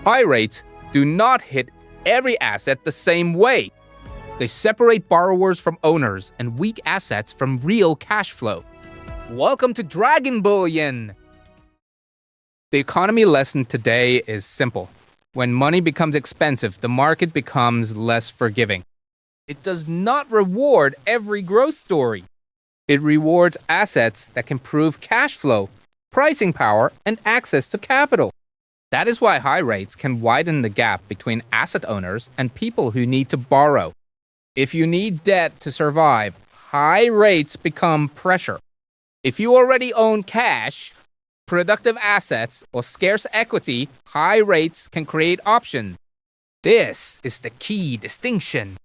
High rates do not hit every asset the same way. They separate borrowers from owners and weak assets from real cash flow. Welcome to Dragon Bullion! The economy lesson today is simple. When money becomes expensive, the market becomes less forgiving. It does not reward every growth story. It rewards assets that can prove cash flow, pricing power, and access to capital. That is why high rates can widen the gap between asset owners and people who need to borrow. If you need debt to survive, high rates become pressure. If you already own cash, productive assets, or scarce equity, high rates can create options. This is the key distinction.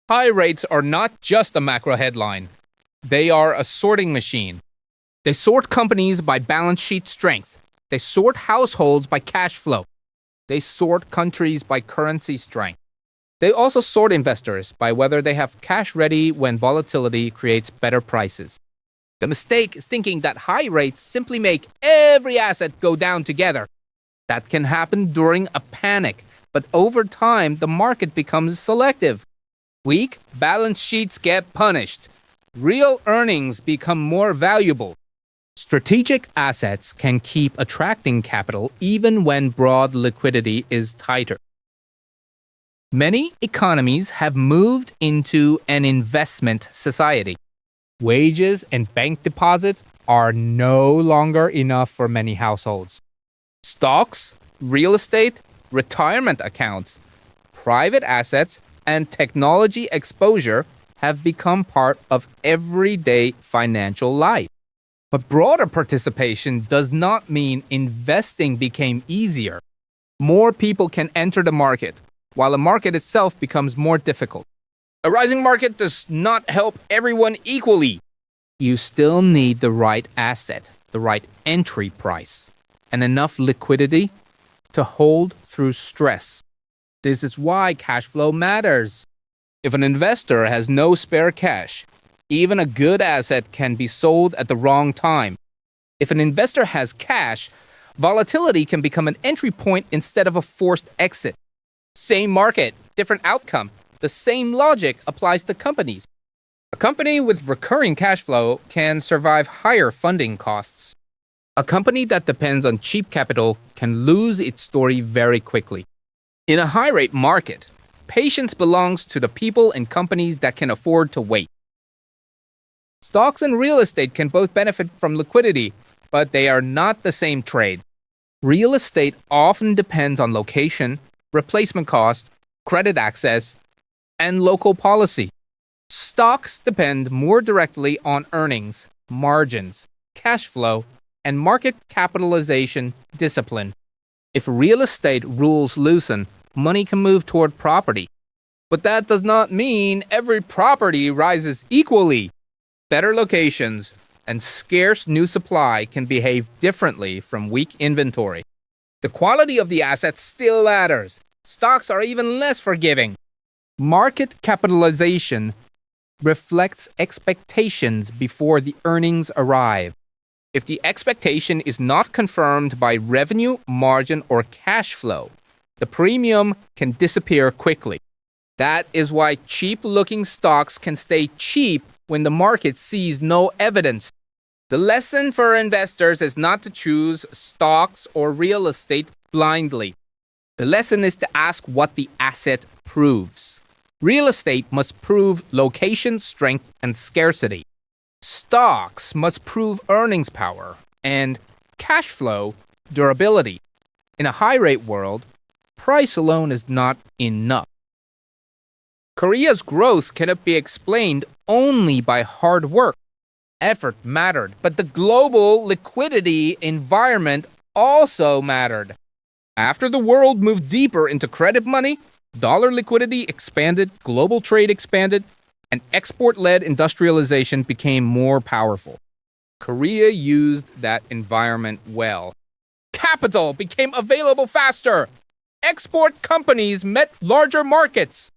High rates are not just a macro headline. They are a sorting machine. They sort companies by balance sheet strength. They sort households by cash flow. They sort countries by currency strength. They also sort investors by whether they have cash ready when volatility creates better prices. The mistake is thinking that high rates simply make every asset go down together. That can happen during a panic, but over time the market becomes selective. Weak balance sheets get punished. Real earnings become more valuable. Strategic assets can keep attracting capital even when broad liquidity is tighter. Many economies have moved into an investment society. Wages and bank deposits are no longer enough for many households. Stocks, real estate, retirement accounts, private assets, and technology exposure have become part of everyday financial life. But broader participation does not mean investing became easier. More people can enter the market, while the market itself becomes more difficult. A rising market does not help everyone equally. You still need the right asset, the right entry price, and enough liquidity to hold through stress. This is why cash flow matters. If an investor has no spare cash, even a good asset can be sold at the wrong time. If an investor has cash, volatility can become an entry point instead of a forced exit. Same market, different outcome. The same logic applies to companies. A company with recurring cash flow can survive higher funding costs. A company that depends on cheap capital can lose its story very quickly. In a high-rate market, patience belongs to the people and companies that can afford to wait. Stocks and real estate can both benefit from liquidity, but they are not the same trade. Real estate often depends on location, replacement cost, credit access, and local policy. Stocks depend more directly on earnings, margins, cash flow, and market capitalization discipline. If real estate rules loosen, money can move toward property. But that does not mean every property rises equally. Better locations and scarce new supply can behave differently from weak inventory. The quality of the asset still matters. Stocks are even less forgiving. Market capitalization reflects expectations before the earnings arrive. If the expectation is not confirmed by revenue, margin, or cash flow, the premium can disappear quickly. That is why cheap-looking stocks can stay cheap when the market sees no evidence. The lesson for investors is not to choose stocks or real estate blindly. The lesson is to ask what the asset proves. Real estate must prove location, strength, and scarcity. Stocks must prove earnings power and cash flow durability. In a high-rate world, price alone is not enough. Korea's growth cannot be explained only by hard work. Effort mattered, but the global liquidity environment also mattered. After the world moved deeper into credit money, dollar liquidity expanded, global trade expanded, and export-led industrialization became more powerful. Korea used that environment well. Capital became available faster. Export companies met larger markets.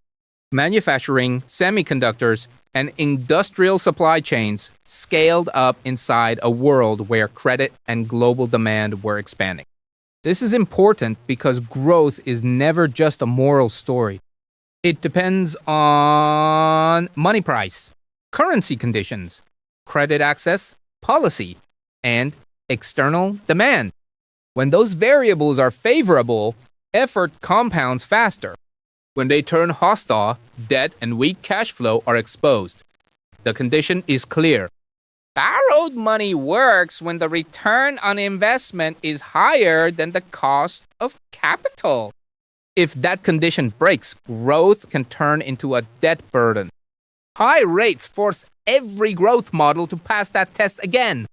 Manufacturing, semiconductors, and industrial supply chains scaled up inside a world where credit and global demand were expanding. This is important because growth is never just a moral story. It depends on money price, currency conditions, credit access, policy, and external demand. When those variables are favorable, effort compounds faster. When they turn hostile, debt and weak cash flow are exposed. The condition is clear. Borrowed money works when the return on investment is higher than the cost of capital. If that condition breaks, growth can turn into a debt burden. High rates force every growth model to pass that test again.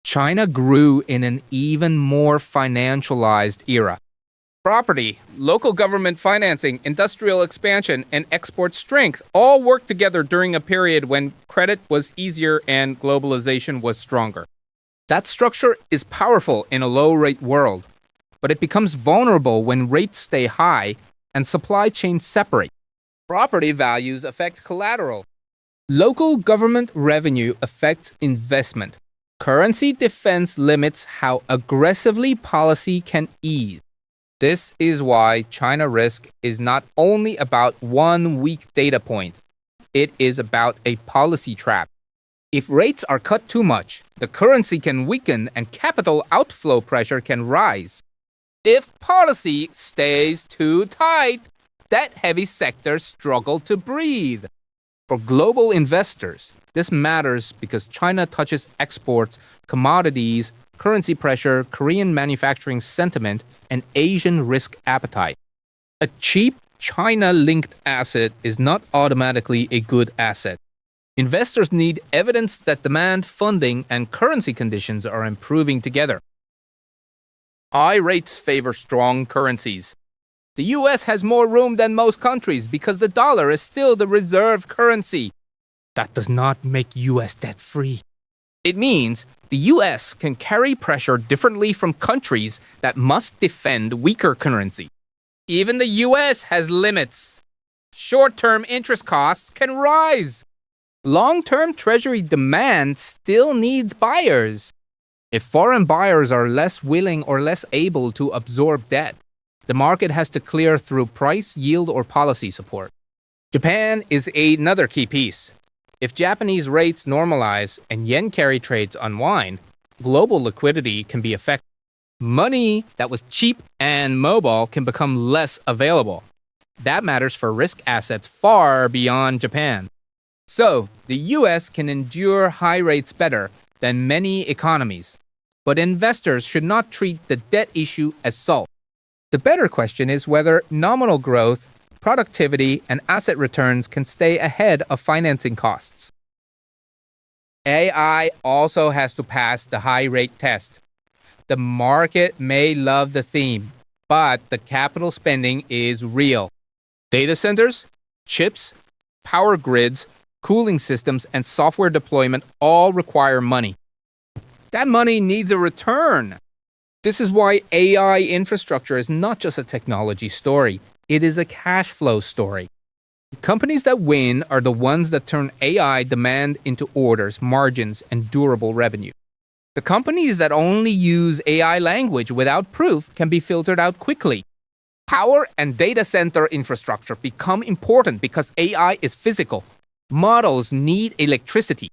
China grew in an even more financialized era. Property, local government financing, industrial expansion, and export strength all worked together during a period when credit was easier and globalization was stronger. That structure is powerful in a low-rate world, but it becomes vulnerable when rates stay high and supply chains separate. Property values affect collateral. Local government revenue affects investment. Currency defense limits how aggressively policy can ease. This is why China risk is not only about one weak data point. It is about a policy trap. If rates are cut too much, the currency can weaken and capital outflow pressure can rise. If policy stays too tight, debt-heavy sectors struggle to breathe. For global investors, this matters because China touches exports, commodities, currency pressure, Korean manufacturing sentiment, and Asian risk appetite. A cheap China-linked asset is not automatically a good asset. Investors need evidence that demand, funding, and currency conditions are improving together. High rates favor strong currencies. The US has more room than most countries because the dollar is still the reserve currency. That does not make US debt free. It means the US can carry pressure differently from countries that must defend weaker currency. Even the US has limits. Short-term interest costs can rise. Long-term treasury demand still needs buyers. If foreign buyers are less willing or less able to absorb debt, the market has to clear through price, yield, or policy support. Japan is another key piece. If Japanese rates normalize and yen carry trades unwind, global liquidity can be affected. Money that was cheap and mobile can become less available. That matters for risk assets far beyond Japan. So, the US can endure high rates better than many economies. But investors should not treat the debt issue as salt. The better question is whether nominal growth, productivity, and asset returns can stay ahead of financing costs. AI also has to pass the high rate test. The market may love the theme, but the capital spending is real. Data centers, chips, power grids, cooling systems, and software deployment all require money. That money needs a return. This is why AI infrastructure is not just a technology story. It is a cash flow story. Companies that win are the ones that turn AI demand into orders, margins, and durable revenue. The companies that only use AI language without proof can be filtered out quickly. Power and data center infrastructure become important because AI is physical. Models need electricity.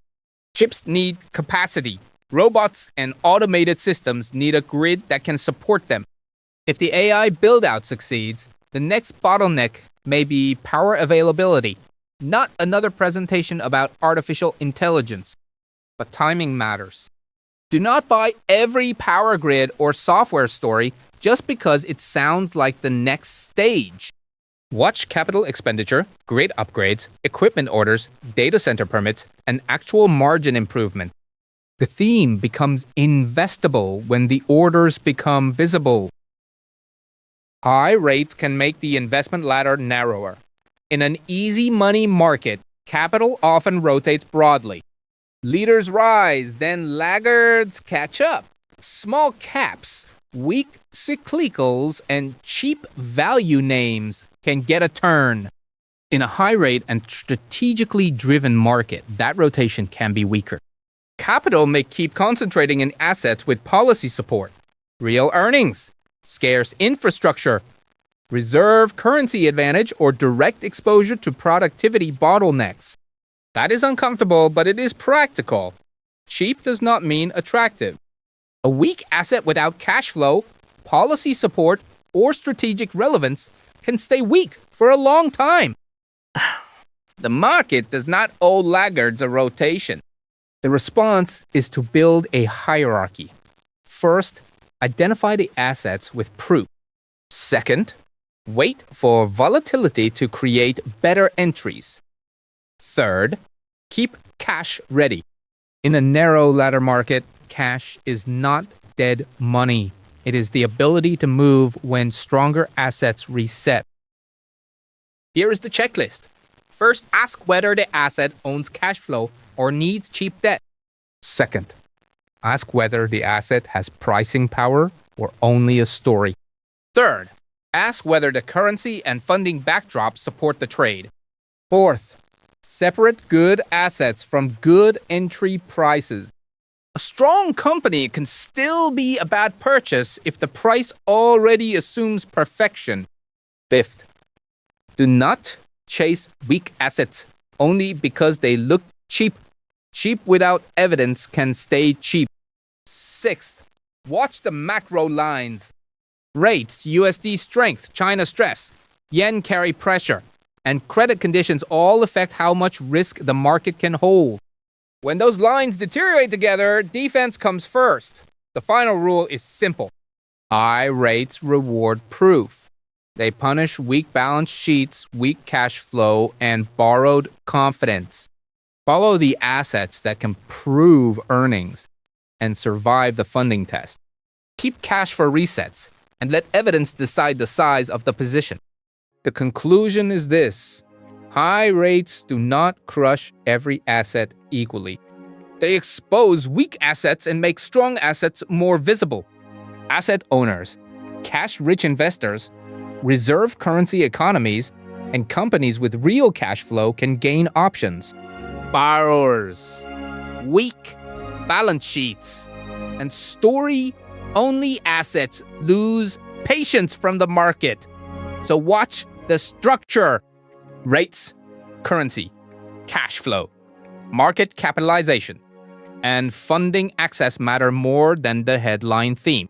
Chips need capacity. Robots and automated systems need a grid that can support them. If the AI build-out succeeds, the next bottleneck may be power availability, not another presentation about artificial intelligence. But timing matters. Do not buy every power grid or software story just because it sounds like the next stage. Watch capital expenditure, grid upgrades, equipment orders, data center permits, and actual margin improvement. The theme becomes investable when the orders become visible. High rates can make the investment ladder narrower. In an easy money market, capital often rotates broadly. Leaders rise, then laggards catch up. Small caps, weak cyclicals, and cheap value names can get a turn. In a high rate and strategically driven market, that rotation can be weaker. Capital may keep concentrating in assets with policy support. real earnings, scarce infrastructure, reserve currency advantage, or direct exposure to productivity bottlenecks. That is uncomfortable, but it is practical. Cheap does not mean attractive. A weak asset without cash flow, policy support, or strategic relevance can stay weak for a long time. The market does not owe laggards a rotation. The response is to build a hierarchy. First, identify the assets with proof. Second, wait for volatility to create better entries. Third, keep cash ready. In a narrow ladder market, cash is not dead money. It is the ability to move when stronger assets reset. Here is the checklist. First, ask whether the asset owns cash flow or needs cheap debt. Second, ask whether the asset has pricing power or only a story. Third, ask whether the currency and funding backdrop support the trade. Fourth, separate good assets from good entry prices. A strong company can still be a bad purchase if the price already assumes perfection. Fifth, do not chase weak assets only because they look cheap. Cheap without evidence can stay cheap. Sixth, watch the macro lines. Rates, USD strength, China stress, yen carry pressure, and credit conditions all affect how much risk the market can hold. When those lines deteriorate together, defense comes first. The final rule is simple. High rates reward proof. They punish weak balance sheets, weak cash flow, and borrowed confidence. Follow the assets that can prove earnings and survive the funding test. Keep cash for resets and let evidence decide the size of the position. The conclusion is this. High rates do not crush every asset equally. They expose weak assets and make strong assets more visible. Asset owners, cash-rich investors, reserve currency economies, and companies with real cash flow can gain options. Borrowers, weak balance sheets, and story-only assets lose patience from the market. So watch the structure. Rates, currency, cash flow, market capitalization, and funding access matter more than the headline theme.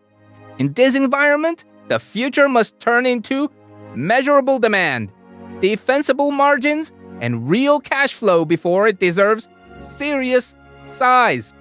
In this environment, the future must turn into measurable demand, defensible margins, and real cash flow before it deserves serious size.